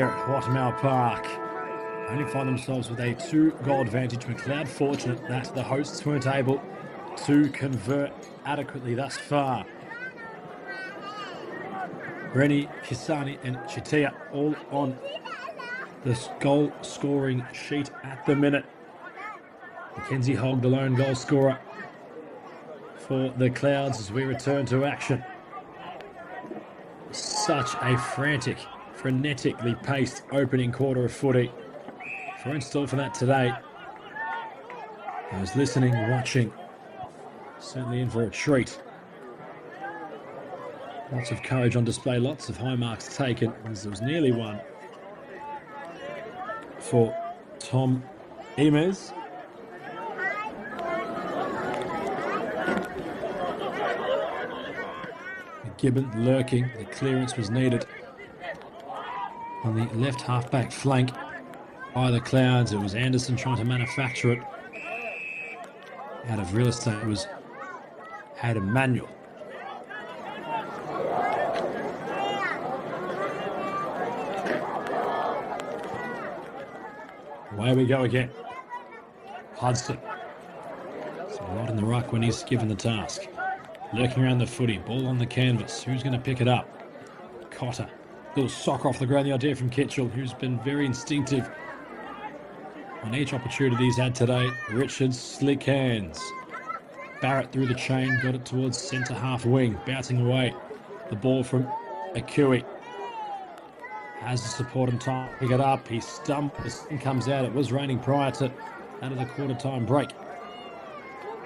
Here at Watermount Park, only find themselves with a 2-goal advantage. Macleod fortunate that the hosts weren't able to convert adequately thus far. Rennie, Kisani and Chitia all on the goal scoring sheet at the minute. Mackenzie Hogg, the lone goal scorer for the Clouds as we return to action. Such a frenetically paced opening quarter of footy. If we're in store for that today, I was listening, watching, certainly in for a treat. Lots of courage on display, lots of high marks taken, as there was nearly one for Tom Emes. Gibbon lurking, the clearance was needed on the left half-back flank by the Clouds. It was Anderson trying to manufacture it out of real estate. It was Hayden Manuel. Away we go again. Hudson. It's a lot in the ruck when he's given the task. Lurking around the footy, ball on the canvas. Who's going to pick it up? Cotter. Little sock off the ground, the idea from Kitchell, who's been very instinctive on each opportunity he's had today. Richards, slick hands. Barrett through the chain, got it towards centre half wing, bouncing away. The ball from Akui. Has the support and time to pick it up. He stumped, the sun comes out. It was raining prior to out of the quarter time break.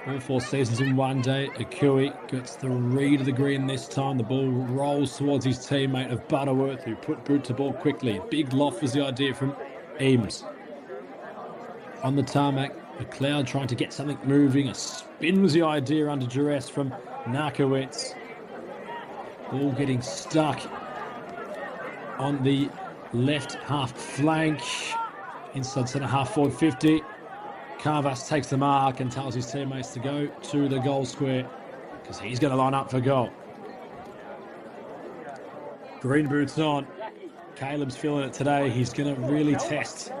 All 4 seasons in one day. Akui gets the read of the green this time. The ball rolls towards his teammate of Butterworth, who put boot to ball quickly. Big loft was the idea from Eames. On the tarmac, Macleod trying to get something moving. A spin was the idea under duress from Narkowitz. Ball getting stuck on the left half flank. Inside centre half forward 50. Carvas takes the mark and tells his teammates to go to the goal square because he's going to line up for goal. Green boots on. Caleb's feeling it today. He's going to really test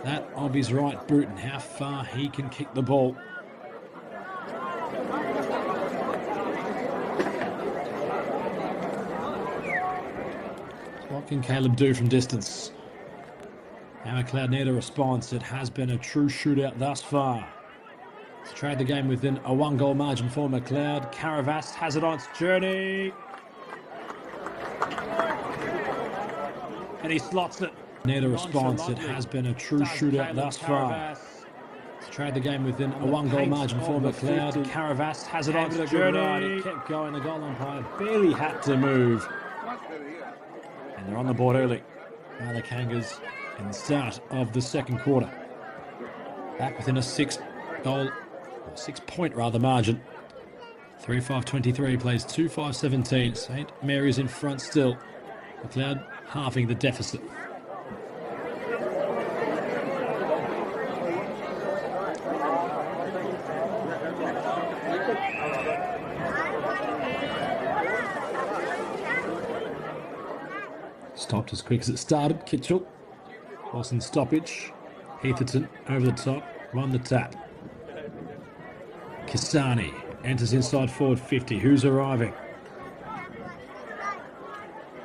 that of his right boot and how far he can kick the ball. What can Caleb do from distance? Now Macleod need a response. It has been a true shootout thus far. To trade the game within a 1-goal margin for Macleod. Caravas has it on its journey. And he slots it. Need a response. It has been a true shootout thus far. To trade the game within a 1-goal margin for Macleod. Caravas has it on its journey. It kept going. The goal umpire barely had to move. And they're on the board early. Now the Kangas in the start of the second quarter. Back within a 6-point margin. 3-5-23 plays 2-5-17. St. Mary's in front still. Macleod halving the deficit. Stopped as quick as it started. Kitchell. Wilson stoppage. Heatherton over the top. Won the tap. Kisani enters inside forward 50. Who's arriving?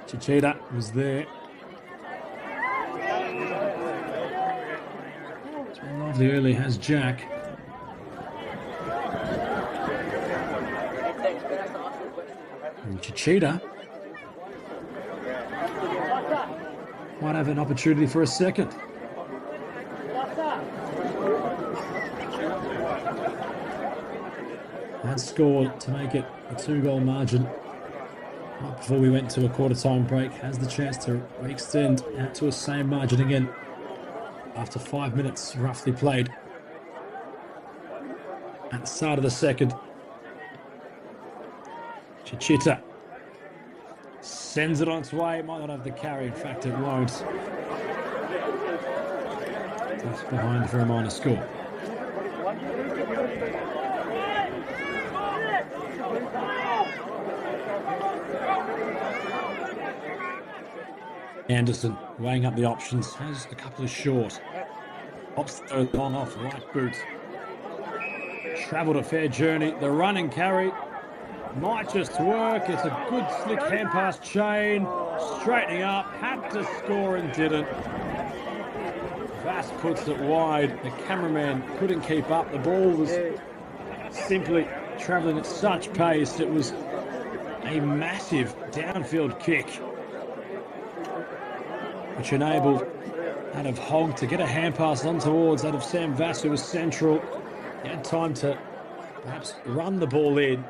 Chichita was there. It's been lovely early, has Jack. And Chichita might have an opportunity for a second. That scored to make it a 2-goal margin. Right before we went to a quarter-time break, has the chance to extend out to a same margin again after 5 minutes roughly played. At the start of the second, Chichita sends it on its way. It might not have the carry. In fact, it won't. Just behind for a minor score. Anderson weighing up the options, has a couple of short. Opts third long off right boot. Travelled a fair journey. The run and carry might just work. It's a good slick hand pass chain. Straightening up, had to score and didn't. Vass puts it wide. The cameraman couldn't keep up. The ball was simply travelling at such pace. It was a massive downfield kick, which enabled out of Hogg to get a hand pass on towards out of Sam Vass, who was central. He had time to perhaps run the ball in.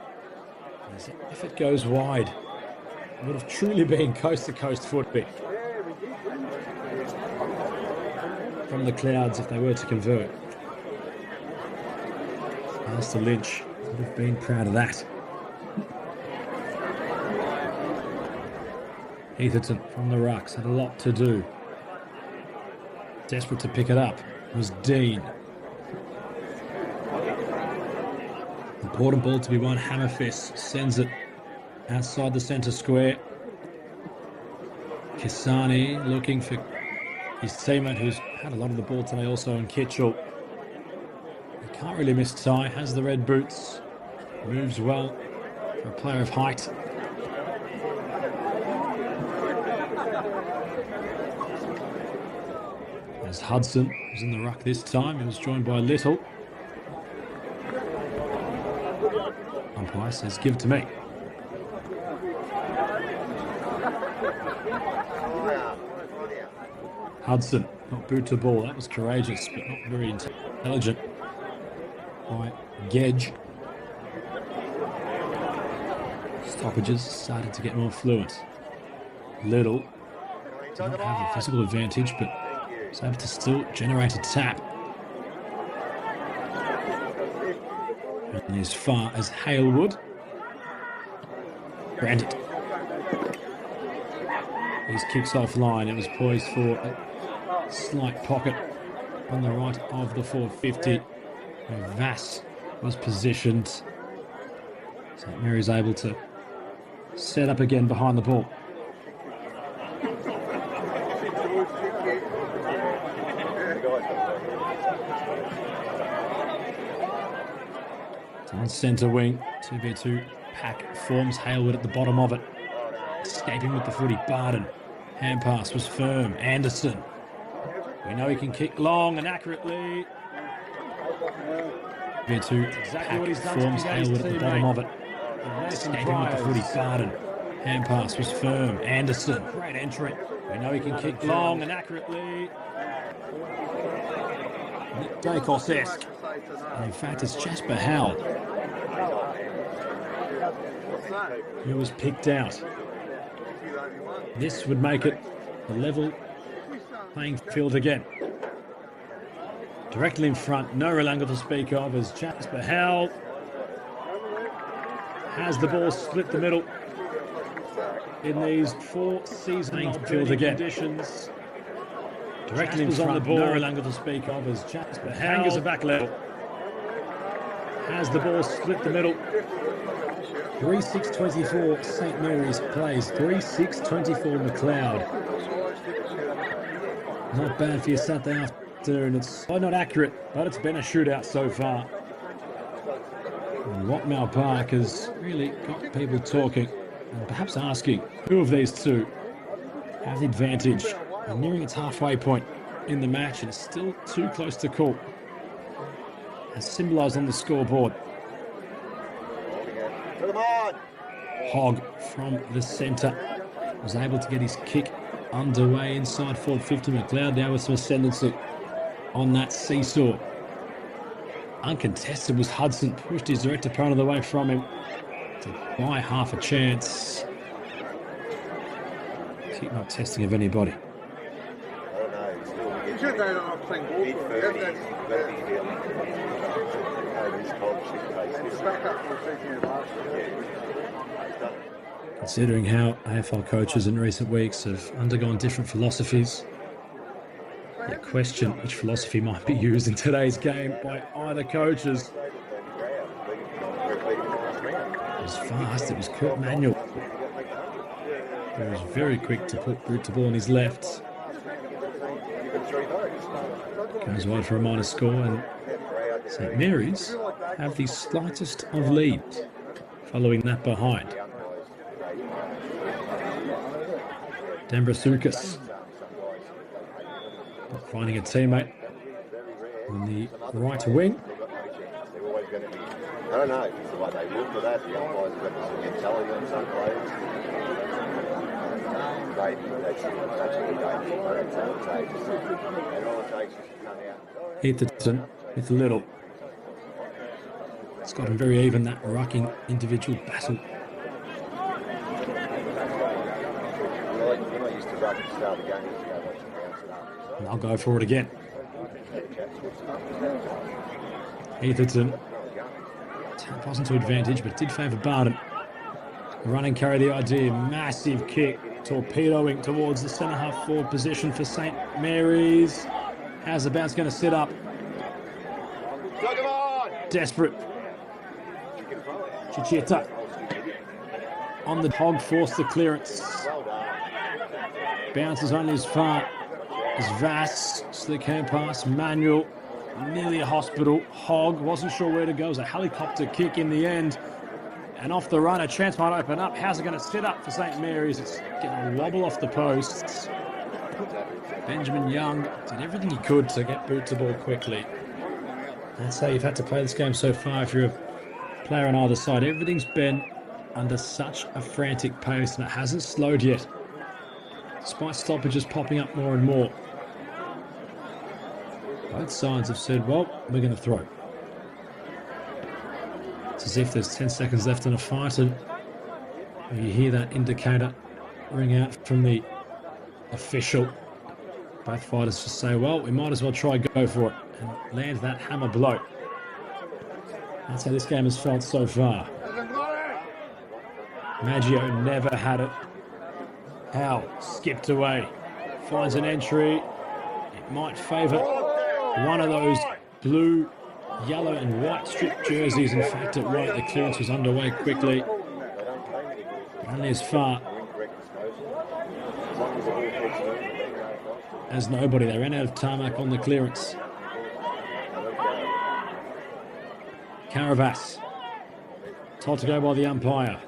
If it goes wide, it would have truly been coast-to-coast footy from the Clouds if they were to convert. Alistair Lynch would have been proud of that. Etherton from the rucks had a lot to do. Desperate to pick it up was Dean. Important ball to be won. Hammerfist sends it outside the centre square. Kisani looking for his teammate who's had a lot of the ball today also in Kitchell. He can't really miss Ty, has the red boots, moves well for a player of height. As Hudson was in the ruck this time, he was joined by Little. Umpire says, give it to me. Hudson, not boot to ball. That was courageous, but not very intelligent by Gedge. Stoppages started to get more fluent. Little did not have a physical advantage, but was able to still generate a tap. And as far as Halewood. Granted. His kicks offline. It was poised for a slight pocket on the right of the 450. Where Vass was positioned. St Mary's able to set up again behind the ball. On centre wing, 2v2 pack forms. Halewood at the bottom of it. Escaping with the footy. Barden. Hand pass was firm. Anderson. We know he can kick long and accurately. 2v2 exactly pack forms. Halewood at the bottom of it. Escaping with the footy. Barden. Hand pass was firm. Anderson. Great entry. We know he can kick long and accurately. Nick Dacos-esque. And in fact, it's Jasper Howell who was picked out. This would make it a level playing field again. Directly in front, no real angle to speak of as Jasper Howell has the ball split the middle in these 4 season field again. Conditions. Directly in front, on the ball, no real angle to speak of as Jasper Howell fingers are back level. Has the ball split the middle. 3-6-24 St Mary's plays 3-6-24 Macleod. Not bad for your Saturday afternoon. It's not accurate, but it's been a shootout so far. And Rockmell Park has really got people talking and perhaps asking who of these two have the advantage. And nearing its halfway point in the match, and it's still too close to call. As symbolised on the scoreboard. Hogg from the centre was able to get his kick underway inside forward 50. Macleod now with some ascendancy on that seesaw. Uncontested was Hudson, pushed his direct opponent away from him to buy half a chance. Keep not testing of anybody. Considering how AFL coaches in recent weeks have undergone different philosophies, you question which philosophy might be used in today's game by either coaches. It was fast, it was quick manual. He was very quick to put boot to ball on his left. Goes wide for a minor score, and St Mary's have the slightest of leads following that behind. Dambrasukas not finding a teammate on the right wing. I don't know, it's the way they look for that. The umpires have got some intelligence on players. That's all it takes. And all it takes is to come out. Heatherton with Little. It's gotten very even, that rucking individual battle. You're not used to rucking to start the game, you just go watch them bounce it up. And I'll go for it again. Heatherton. Tap wasn't to advantage, but did favour Barden. Run and carry the idea. Massive kick. Torpedoing towards the centre-half forward position for St Mary's. How's the bounce going to sit up? Desperate. Chichita. On the hog, forced the clearance. Bounces only as far as Vass. Slick hand pass. Manuel. Nearly a hospital. Hogg wasn't sure where to go. It was a helicopter kick in the end. And off the run, a chance might open up. How's it going to sit up for St Mary's? It's going to wobble off the posts. Benjamin Young did everything he could to get boot to ball quickly. That's how you've had to play this game so far if you're a player on either side. Everything's been under such a frantic pace, and it hasn't slowed yet, despite stoppages popping up more and more. Both sides have said, well, we're going to throw. It's as if there's 10 seconds left in a fight, and you hear that indicator ring out from the official. Both fighters just say, well, we might as well try go for it and land that hammer blow. That's how this game has felt so far. Maggio never had it. Howe skipped away. Finds an entry. It might favour one of those blue, yellow and white strip jerseys. In fact, it right. The clearance was underway quickly. Only as far as nobody. They ran out of tarmac on the clearance. Caravas. Told to go by the umpire.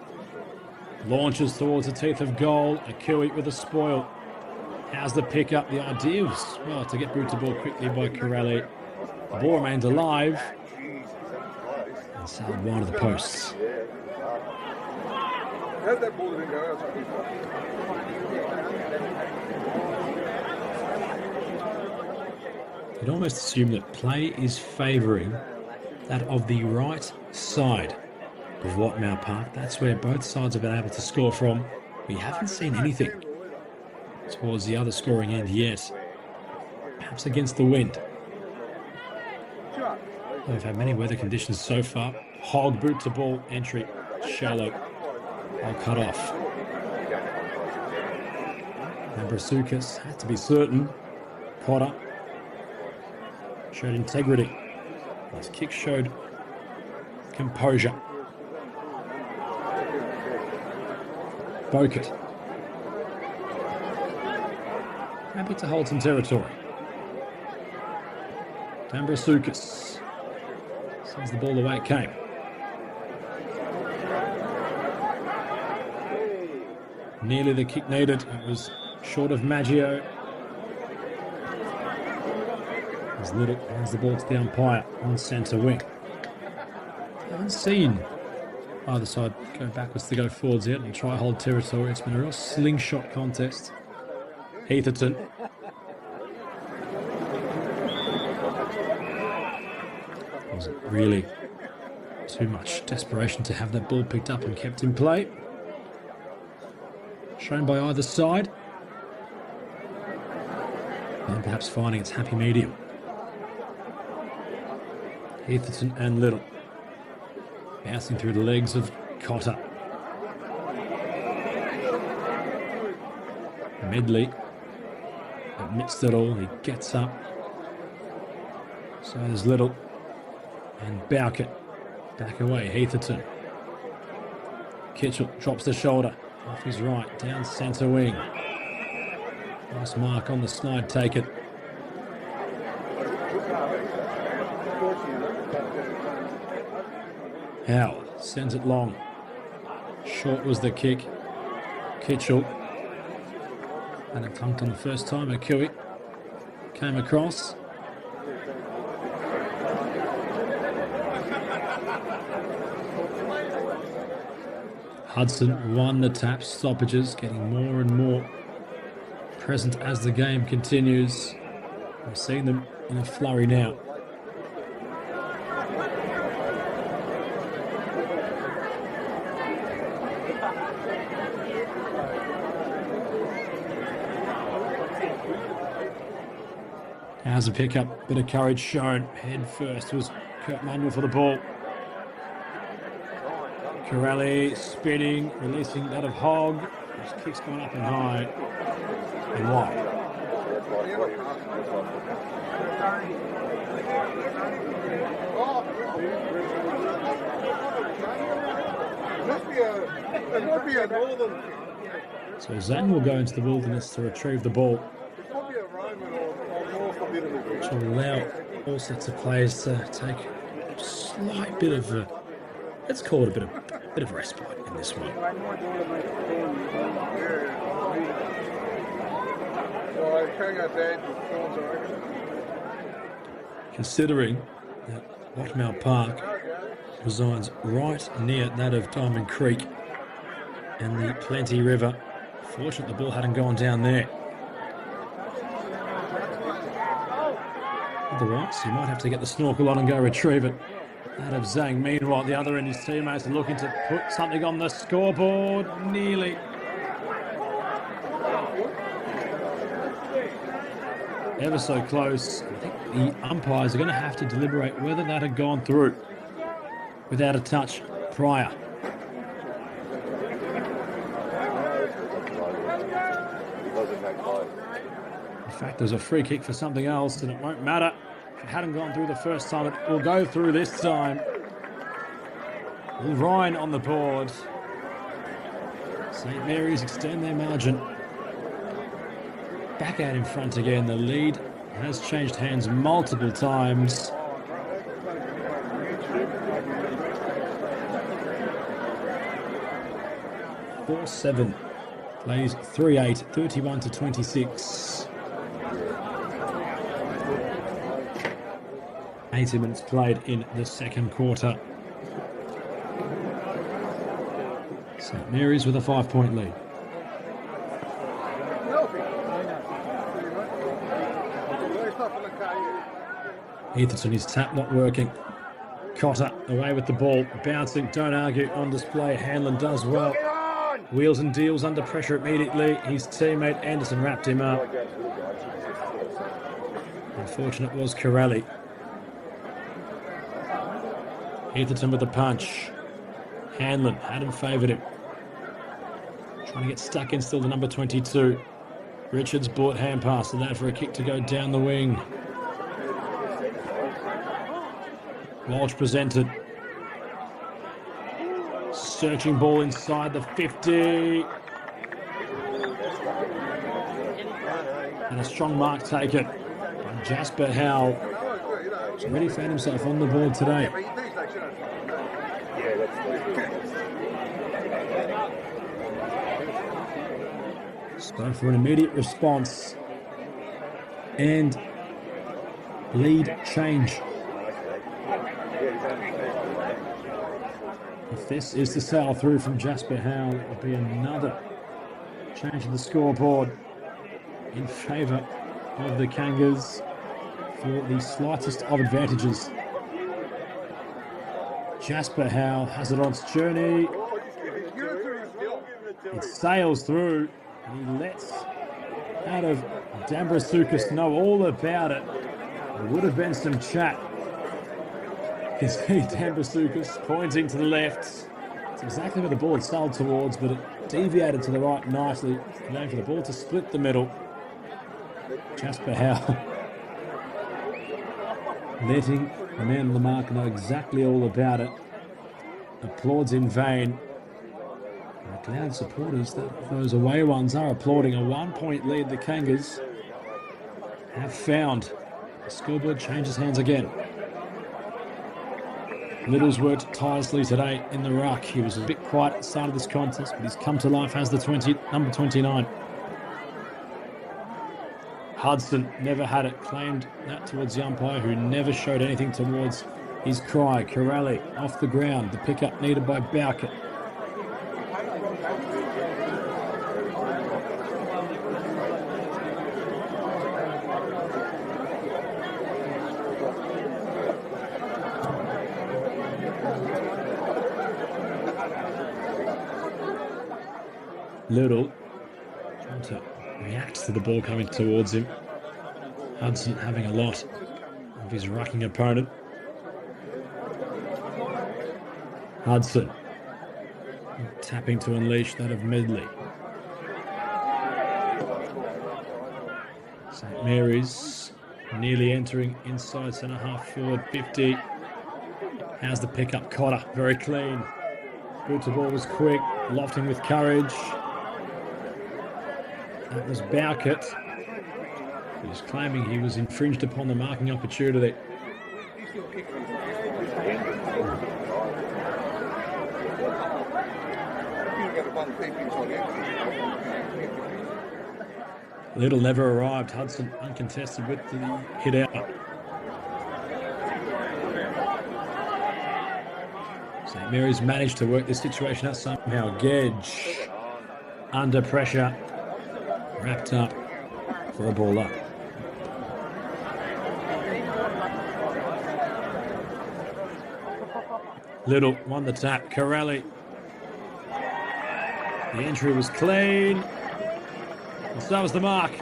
Launches towards the teeth of goal. Akui with a spoil. How's the pick-up? The idea was, well, to get boot to ball quickly by Corelli. The ball remained alive and sailed wide of the posts. You'd almost assume that play is favouring that of the right side of Watmow Park. That's where both sides have been able to score from. We haven't seen anything towards the other scoring end yet. Perhaps against the wind. We've had many weather conditions so far. Hog boot to ball entry. Shallow. All cut off. Brasukas had to be certain. Cotter showed integrity. His kick showed composure. Bokert. Happy to hold some territory. Dambrasukas sends the ball the way it came. Nearly the kick needed. It was short of Maggio. As Little hands the ball to the umpire on centre wing. Haven't seen either side go backwards to go forwards yet and try hold territory. It's been a real slingshot contest. Heatherton. Wasn't really too much desperation to have that ball picked up and kept in play. Shown by either side. And perhaps finding its happy medium. Heatherton and Little. Bouncing through the legs of Cotter. Medley amidst it all, he gets up. So there's Little. And Bowkett back away. Heatherton. Kitchell drops the shoulder. Off his right, down centre wing. Nice mark on the slide, take it. Howe sends it long. Short was the kick. Kitchell. And it dunked on the first time. Akui came across. Hudson won the tap stoppages, getting more and more present as the game continues. We're seeing them in a flurry now. How's a pickup, bit of courage shown. Head first was Kurt Manuel for the ball. Corelli spinning, releasing that of Hogg. His kick's gone up and high and wide. So Zhang will go into the wilderness to retrieve the ball, which will allow all sorts of players to take a slight bit of a, let's call it a bit of respite in this one. Considering that Watmouth Park resides right near that of Diamond Creek and the Plenty River, fortunate the ball hadn't gone down there. Otherwise, you might have to get the snorkel on and go retrieve it. That of Zhang. Meanwhile, the other end, his teammates are looking to put something on the scoreboard. Nearly. Ever so close. I think the umpires are going to have to deliberate whether that had gone through without a touch prior. In fact, there's a free kick for something else, and it won't matter. If it hadn't gone through the first time, it will go through this time. Will Ryan on the board. St. Mary's extend their margin. Back out in front again. The lead has changed hands multiple times. Four-7 plays 3-8, 31-26. 80 minutes played in the second quarter. St. Mary's with a 5-point lead. Etherton, his tap not working. Cotter away with the ball, bouncing, don't argue, on display. Hanlon does well. Wheels and deals under pressure immediately. His teammate Anderson wrapped him up. Unfortunate was Corelli. Etherton with the punch. Hanlon hadn't favoured him. Trying to get stuck in still to number 22. Richards bought hand pass, allowed for a kick to go down the wing. Walsh presented. Searching ball inside the 50. And a strong mark taken by Jasper Howe. He's already found himself on the board today. So for an immediate response and lead change. If this is to sail through from Jasper Howe, it will be another change in the scoreboard in favour of the Kangas for the slightest of advantages. Jasper Howe has it on its journey. It sails through. And he lets out of Dambrasukas know all about it. There would have been some chat. You can see Dambrasukas pointing to the left. It's exactly where the ball had sailed towards, but it deviated to the right nicely, allowing for the ball to split the middle. Jasper Howe letting the man on the mark know exactly all about it. Applauds in vain. Macleod supporters, those away ones, are applauding a 1-point lead. The Kangas have found. The scoreboard changes hands again. Little's worked tirelessly today in the ruck. He was a bit quiet at the start of this contest, but he's come to life as the number 29. Hudson never had it, claimed that towards the umpire, who never showed anything towards his cry. Corelli off the ground, the pickup needed by Bowkett. Little trying to react to the ball coming towards him. Hudson having a lot of his rucking opponent. Hudson tapping to unleash that of Medley. St Mary's nearly entering inside centre half forward 50. How's the pickup? Cotter, very clean. Boot to ball was quick, lofting with courage. That was Bowkett. He was claiming he was infringed upon the marking opportunity. Little never arrived. Hudson uncontested with the hit out. St Mary's managed to work this situation out somehow. Gedge under pressure. Wrapped up for a ball up. Little won the tap. Corelli. The entry was clean. And so was the mark.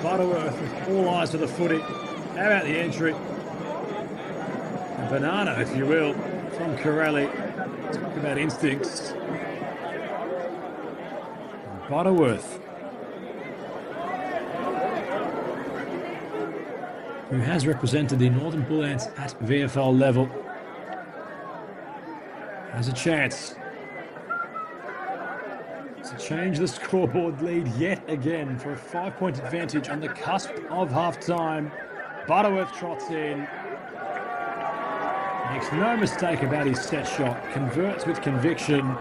Butterworth with all eyes to the footy. How about the entry? A banana, if you will, from Corelli. Talk about instincts. Butterworth, who has represented the Northern Bull Ants at VFL level, has a chance to change the scoreboard lead yet again for a 5-point advantage on the cusp of half-time. Butterworth trots in, makes no mistake about his set shot, converts with conviction.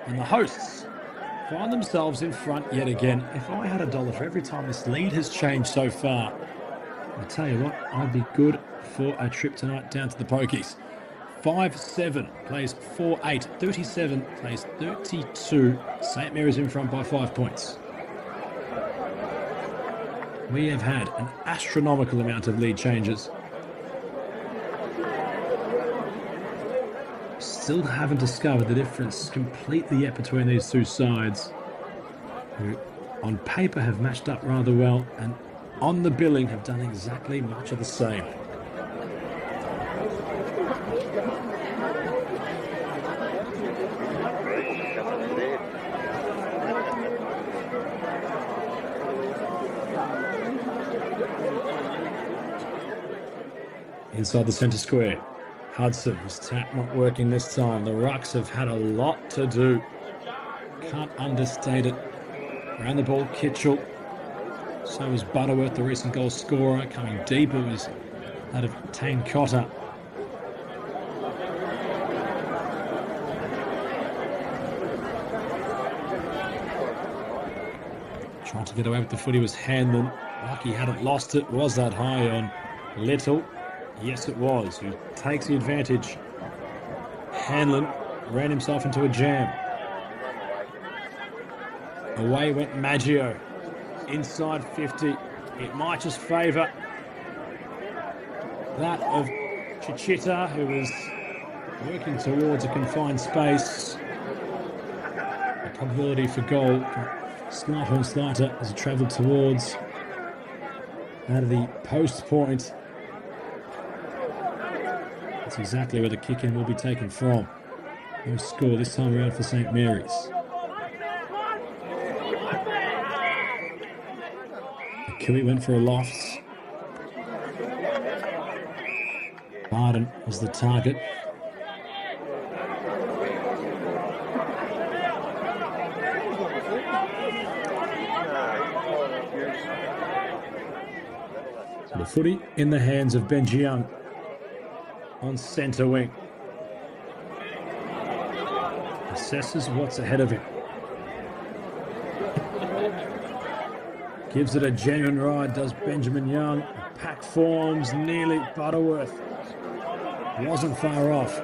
And the hosts find themselves in front yet again. If I had $1 for every time this lead has changed so far, I tell you what, I'd be good for a trip tonight down to the Pokies. 5-7 plays 4-8. 37 plays 32. St Mary's in front by 5 points. We have had an astronomical amount of lead changes. Still haven't discovered the difference completely yet between these two sides, who on paper have matched up rather well and on the billing have done exactly much of the same. Inside the centre square. Hudson, his tap not working this time. The Rucks have had a lot to do. Can't understate it. Around the ball, Kitchell. So is Butterworth, the recent goal scorer. Coming deeper was that of Tane Cotter. Trying to get away with the footy was Hanlon. Lucky hadn't lost it. Was that high on Little? Yes, it was. Who takes the advantage. Hanlon ran himself into a jam. Away went Maggio. Inside 50. It might just favour that of Chichita, who was working towards a confined space. The probability for goal got slighter and slighter as it travelled towards that of the post point. That's exactly where the kick-in will be taken from. No score this time around for St Mary's. Achille went for a loft. Barden was the target. The footy in the hands of Benji Young on centre wing. Assesses what's ahead of him. Gives it a genuine ride, does Benjamin Young. Pack forms, nearly Butterworth. Wasn't far off.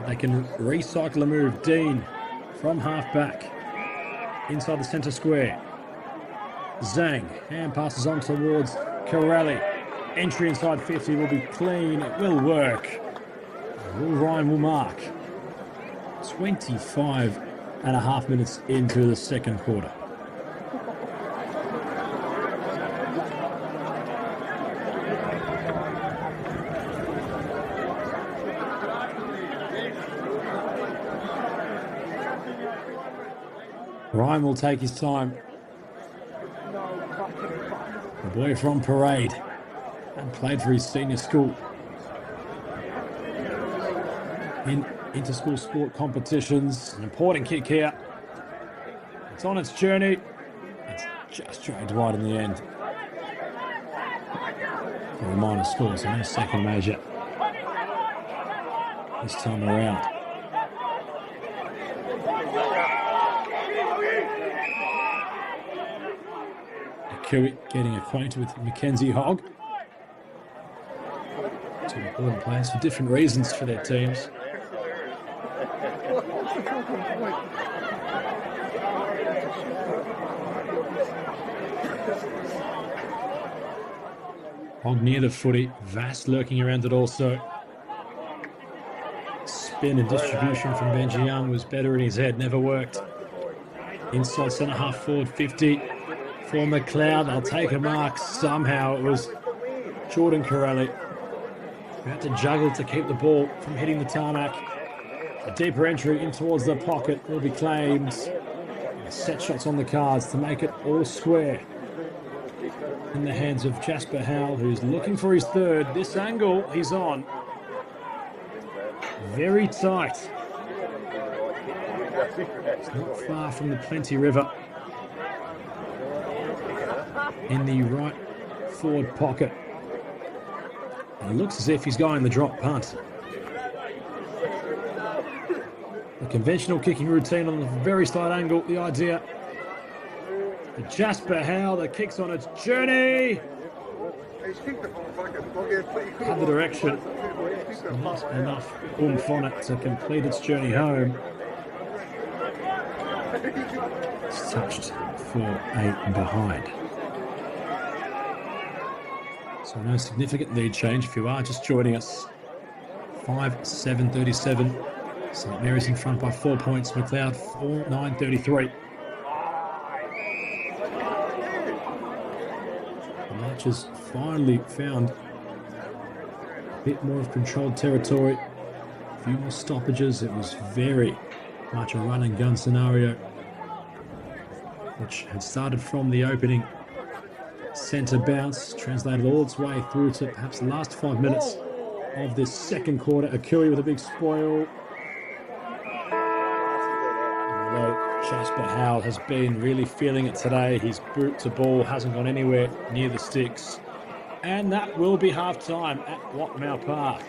They can recycle a move. Dean from half back. Inside the centre square. Zhang. Hand passes on towards Corelli. Entry inside 50 will be clean. It will work. Ryan will mark. 25 and a half minutes into the second quarter. Ryan will take his time. The boy from Parade and played for his senior school. In inter-school sport competitions, an important kick here. It's on its journey. It's just dragged wide in the end. For a minor score, so no second major this time around. Getting acquainted with Mackenzie Hogg. Two important players for different reasons for their teams. Hogg near the footy. Vast lurking around it also. Spin and distribution from Benji Young was better in his head. Never worked. Inside centre half forward 50. For Macleod, they'll take a mark. Somehow it was Jordan Corelli who had to juggle to keep the ball from hitting the tarmac. A deeper entry in towards the pocket will be claimed. Set shots on the cards to make it all square. In the hands of Jasper Howell, who's looking for his third. This angle he's on. Very tight. It's not far from the Plenty River. In the right forward pocket. And it looks as if he's going the drop punt. The conventional kicking routine on the very slight angle, the idea. The Jasper Howell, the kick's on its journey. Had the direction. Not enough oomph on it to complete its journey home. It's touched for a behind. So no significant lead change if you are just joining us. 5-7-37. St Mary's in front by 4 points. Macleod 4-9-33. The match has finally found a bit more of controlled territory. A few more stoppages. It was very much a run and gun scenario, which had started from the opening centre bounce, translated all its way through to perhaps the last 5 minutes of this second quarter. Akui with a big spoil. Although Jasper Howell has been really feeling it today, his boot to ball hasn't gone anywhere near the sticks. And that will be half-time at Watmow Park.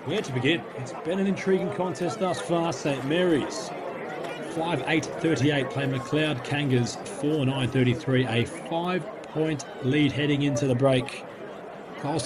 Where to begin? It's been an intriguing contest thus far. St Mary's 5-8-38 play Macleod Kangas 4-9-33, a 5-point lead heading into the break. Goals